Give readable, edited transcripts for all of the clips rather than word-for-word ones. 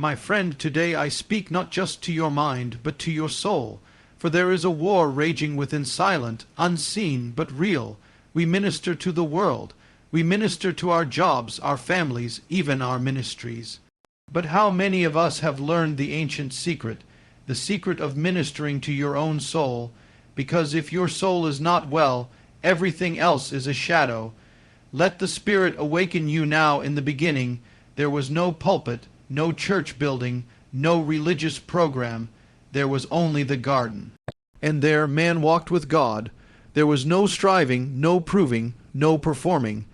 My friend, today I speak not just to your mind, but to your soul. For there is a war raging within, silent, unseen, but real. We minister to the world. We minister to our jobs, our families, even our ministries. But how many of us have learned the ancient secret, the secret of ministering to your own soul? Because if your soul is not well, everything else is a shadow. Let the Spirit awaken you now. In the beginning, there was no pulpit, no church building, no religious program. There was only the garden. And there man walked with God. There was no striving, no proving, no performing.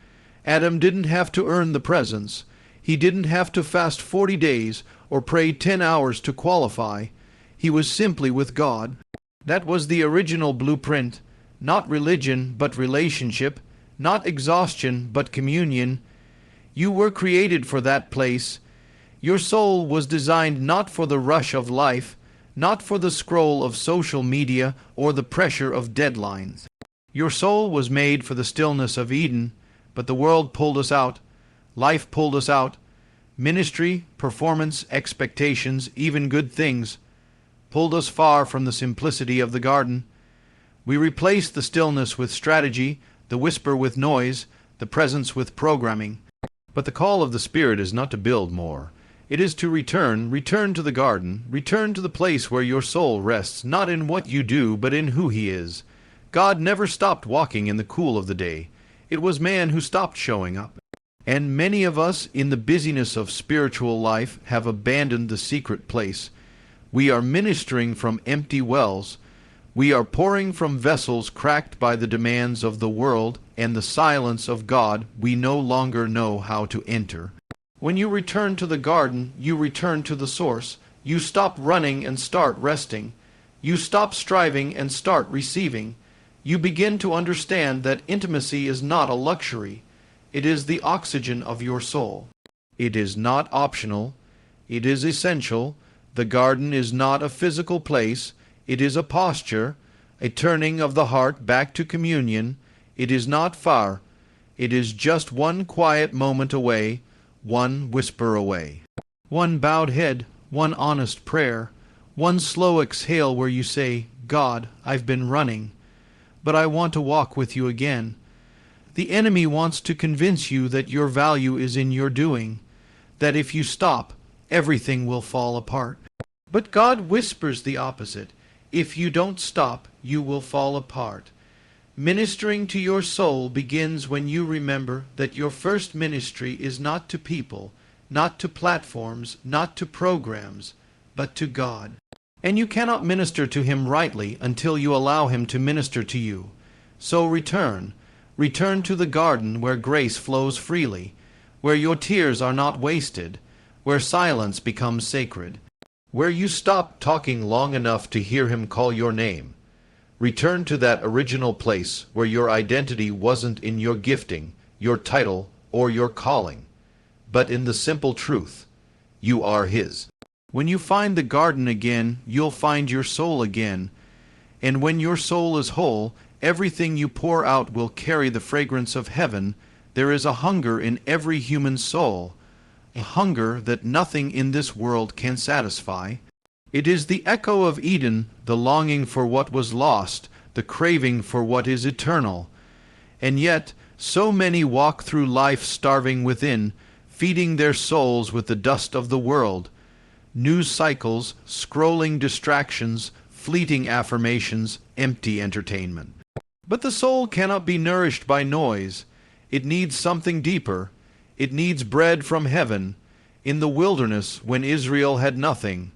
Adam didn't have to earn the presence. He didn't have to fast 40 days or pray 10 hours to qualify. He was simply with God. That was the original blueprint. Not religion, but relationship. Not exhaustion, but communion. You were created for that place. Your soul was designed not for the rush of life, not for the scroll of social media or the pressure of deadlines. Your soul was made for the stillness of Eden, but the world pulled us out. Life pulled us out. Ministry, performance, expectations, even good things, pulled us far from the simplicity of the garden. We replaced the stillness with strategy, the whisper with noise, the presence with programming. But the call of the Spirit is not to build more. It is to return to the garden, return to the place where your soul rests, not in what you do, but in who He is. God never stopped walking in the cool of the day. It was man who stopped showing up. And many of us, in the busyness of spiritual life, have abandoned the secret place. We are ministering from empty wells. We are pouring from vessels cracked by the demands of the world and the silence of God we no longer know how to enter. When you return to the garden, you return to the source. You stop running and start resting. You stop striving and start receiving. You begin to understand that intimacy is not a luxury. It is the oxygen of your soul. It is not optional. It is essential. The garden is not a physical place. It is a posture, a turning of the heart back to communion. It is not far. It is just one quiet moment away, one whisper away. One bowed head, one honest prayer, one slow exhale where you say, God, I've been running, but I want to walk with you again. The enemy wants to convince you that your value is in your doing, that if you stop, everything will fall apart. But God whispers the opposite. If you don't stop, you will fall apart. Ministering to your soul begins when you remember that your first ministry is not to people, not to platforms, not to programs, but to God. And you cannot minister to Him rightly until you allow Him to minister to you. So return to the garden where grace flows freely, where your tears are not wasted, where silence becomes sacred, where you stop talking long enough to hear Him call your name. Return to that original place where your identity wasn't in your gifting, your title, or your calling, but in the simple truth: you are His. When you find the garden again, you'll find your soul again. And when your soul is whole, everything you pour out will carry the fragrance of heaven. There is a hunger in every human soul, a hunger that nothing in this world can satisfy. It is the echo of Eden, the longing for what was lost, the craving for what is eternal. And yet, so many walk through life starving within, feeding their souls with the dust of the world. News cycles, scrolling distractions, fleeting affirmations, empty entertainment. But the soul cannot be nourished by noise. It needs something deeper. It needs bread from heaven. In the wilderness, when Israel had nothing,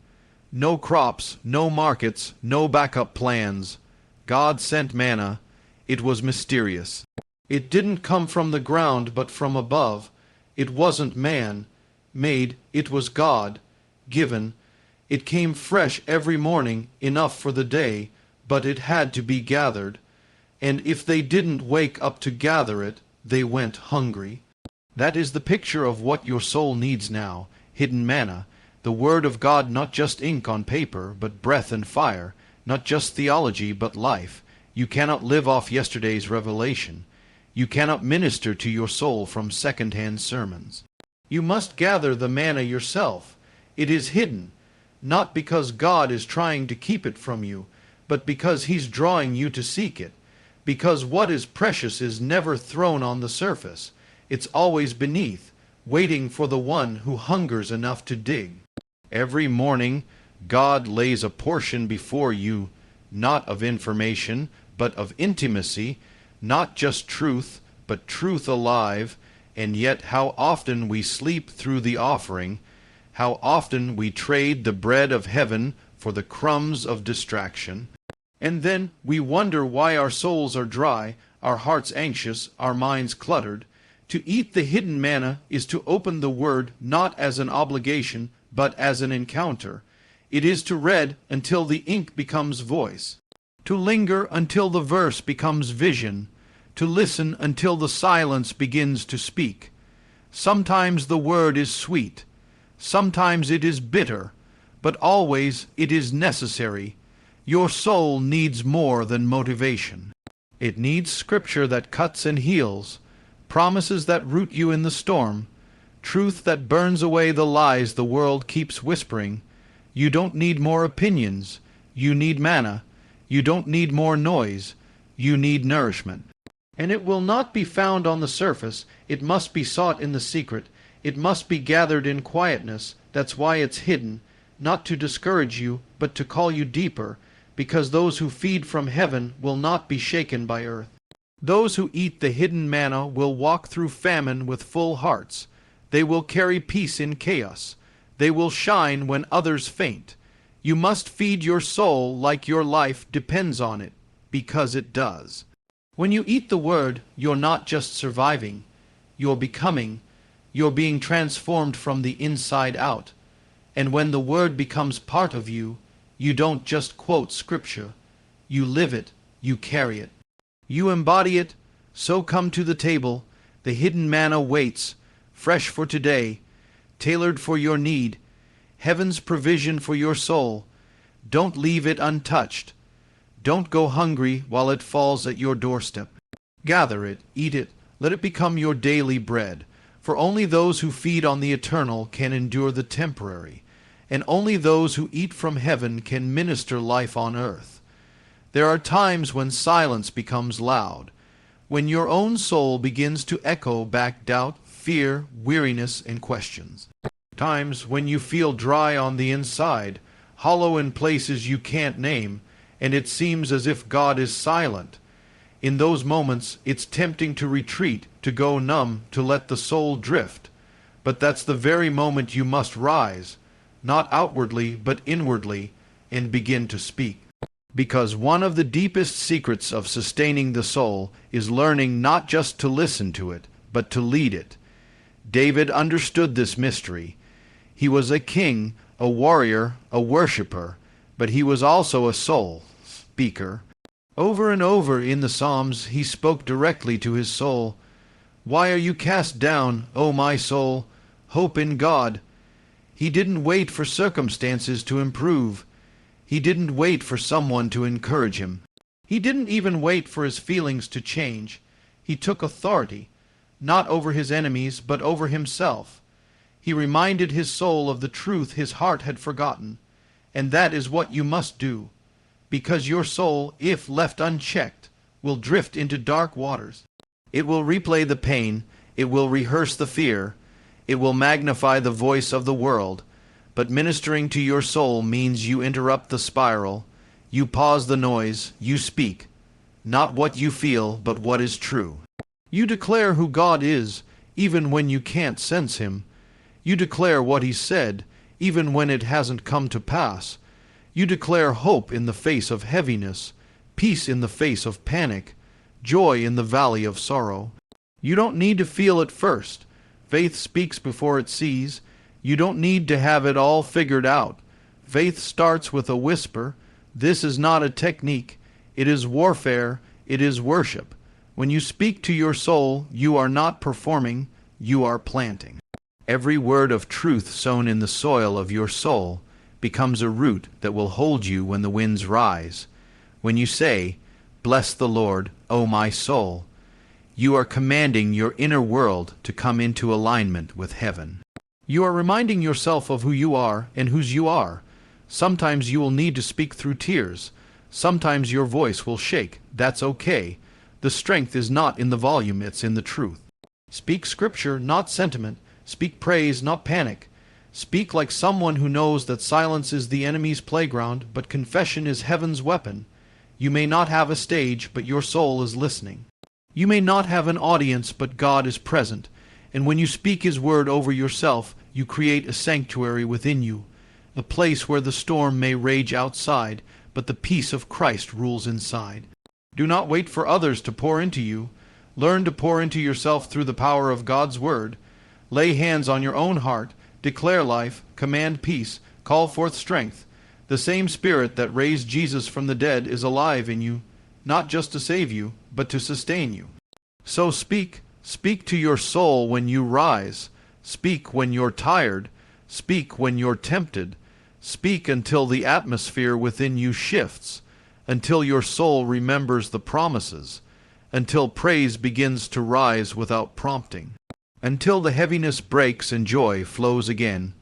no crops, no markets, no backup plans, God sent manna. It was mysterious. It didn't come from the ground, but from above. It wasn't man made, it was God given. It came fresh every morning, enough for the day, but it had to be gathered. And if they didn't wake up to gather it, they went hungry. That is the picture of what your soul needs now, hidden manna, the Word of God, not just ink on paper, but breath and fire, not just theology, but life. You cannot live off yesterday's revelation. You cannot minister to your soul from second-hand sermons. You must gather the manna yourself. It is hidden, not because God is trying to keep it from you, but because He's drawing you to seek it. Because what is precious is never thrown on the surface. It's always beneath, waiting for the one who hungers enough to dig. Every morning, God lays a portion before you, not of information, but of intimacy, not just truth, but truth alive. And yet how often we sleep through the offering, how often we trade the bread of heaven for the crumbs of distraction. And then we wonder why our souls are dry, our hearts anxious, our minds cluttered. To eat the hidden manna is to open the Word not as an obligation, but as an encounter. It is to read until the ink becomes voice, to linger until the verse becomes vision, to listen until the silence begins to speak. Sometimes the Word is sweet, sometimes it is bitter, but always it is necessary. Your soul needs more than motivation. It needs Scripture that cuts and heals, promises that root you in the storm, truth that burns away the lies the world keeps whispering. You don't need more opinions. You need manna. You don't need more noise. You need nourishment. And it will not be found on the surface. It must be sought in the secret. It must be gathered in quietness. That's why it's hidden, not to discourage you, but to call you deeper, because those who feed from heaven will not be shaken by earth. Those who eat the hidden manna will walk through famine with full hearts. They will carry peace in chaos. They will shine when others faint. You must feed your soul like your life depends on it, because it does. When you eat the Word, you're not just surviving. You're becoming. You're being transformed from the inside out. And when the Word becomes part of you, you don't just quote Scripture. You live it. You carry it. You embody it. So come to the table. The hidden manna waits, fresh for today, tailored for your need, heaven's provision for your soul. Don't leave it untouched. Don't go hungry while it falls at your doorstep. Gather it, eat it, let it become your daily bread. For only those who feed on the eternal can endure the temporary, and only those who eat from heaven can minister life on earth. There are times when silence becomes loud, when your own soul begins to echo back doubt, fear, weariness, and questions. Times when you feel dry on the inside, hollow in places you can't name, and it seems as if God is silent. In those moments, it's tempting to retreat, to go numb, to let the soul drift. But that's the very moment you must rise, not outwardly, but inwardly, and begin to speak. Because one of the deepest secrets of sustaining the soul is learning not just to listen to it, but to lead it. David understood this mystery. He was a king, a warrior, a worshipper, but he was also a soul speaker. Over and over in the Psalms he spoke directly to his soul. Why are you cast down, O my soul? Hope in God. He didn't wait for circumstances to improve. He didn't wait for someone to encourage him. He didn't even wait for his feelings to change. He took authority, not over his enemies, but over himself. He reminded his soul of the truth his heart had forgotten. And that is what you must do, because your soul, if left unchecked, will drift into dark waters. It will replay the pain, it will rehearse the fear, it will magnify the voice of the world. But ministering to your soul means you interrupt the spiral, you pause the noise, you speak, not what you feel, but what is true. You declare who God is, even when you can't sense Him. You declare what He said, even when it hasn't come to pass. You declare hope in the face of heaviness, peace in the face of panic, joy in the valley of sorrow. You don't need to feel it first. Faith speaks before it sees. You don't need to have it all figured out. Faith starts with a whisper. This is not a technique. It is warfare. It is worship. When you speak to your soul, you are not performing, you are planting. Every word of truth sown in the soil of your soul becomes a root that will hold you when the winds rise. When you say, "Bless the Lord, O my soul," you are commanding your inner world to come into alignment with heaven. You are reminding yourself of who you are and whose you are. Sometimes you will need to speak through tears. Sometimes your voice will shake. That's okay. The strength is not in the volume, it's in the truth. Speak scripture, not sentiment. Speak praise, not panic. Speak like someone who knows that silence is the enemy's playground, but confession is heaven's weapon. You may not have a stage, but your soul is listening. You may not have an audience, but God is present. And when you speak His word over yourself, you create a sanctuary within you, a place where the storm may rage outside, but the peace of Christ rules inside. Do not wait for others to pour into you. Learn to pour into yourself through the power of God's word. Lay hands on your own heart, declare life, command peace, call forth strength. The same Spirit that raised Jesus from the dead is alive in you, not just to save you, but to sustain you. So speak. Speak to your soul when you rise. Speak when you're tired. Speak when you're tempted. Speak until the atmosphere within you shifts, until your soul remembers the promises, until praise begins to rise without prompting, until the heaviness breaks and joy flows again.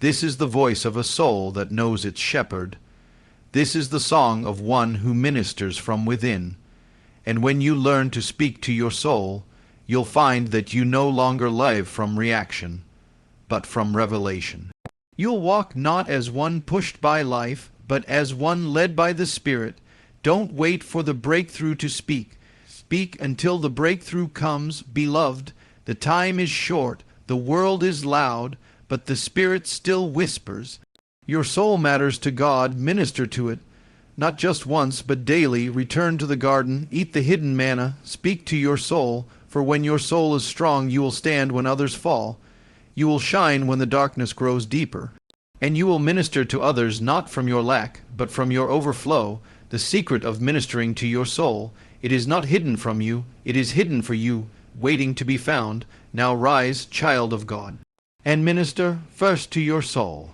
This is the voice of a soul that knows its shepherd. This is the song of one who ministers from within. And when you learn to speak to your soul, you'll find that you no longer live from reaction, but from revelation. You'll walk not as one pushed by life, but as one led by the Spirit. Don't wait for the breakthrough to speak. Speak until the breakthrough comes. Beloved, the time is short, the world is loud, but the Spirit still whispers. Your soul matters to God. Minister to it. Not just once, but daily. Return to the garden. Eat the hidden manna. Speak to your soul. For when your soul is strong, you will stand when others fall. You will shine when the darkness grows deeper. And you will minister to others not from your lack, but from your overflow. The secret of ministering to your soul. It is not hidden from you. It is hidden for you, waiting to be found. Now rise, child of God, and minister first to your soul.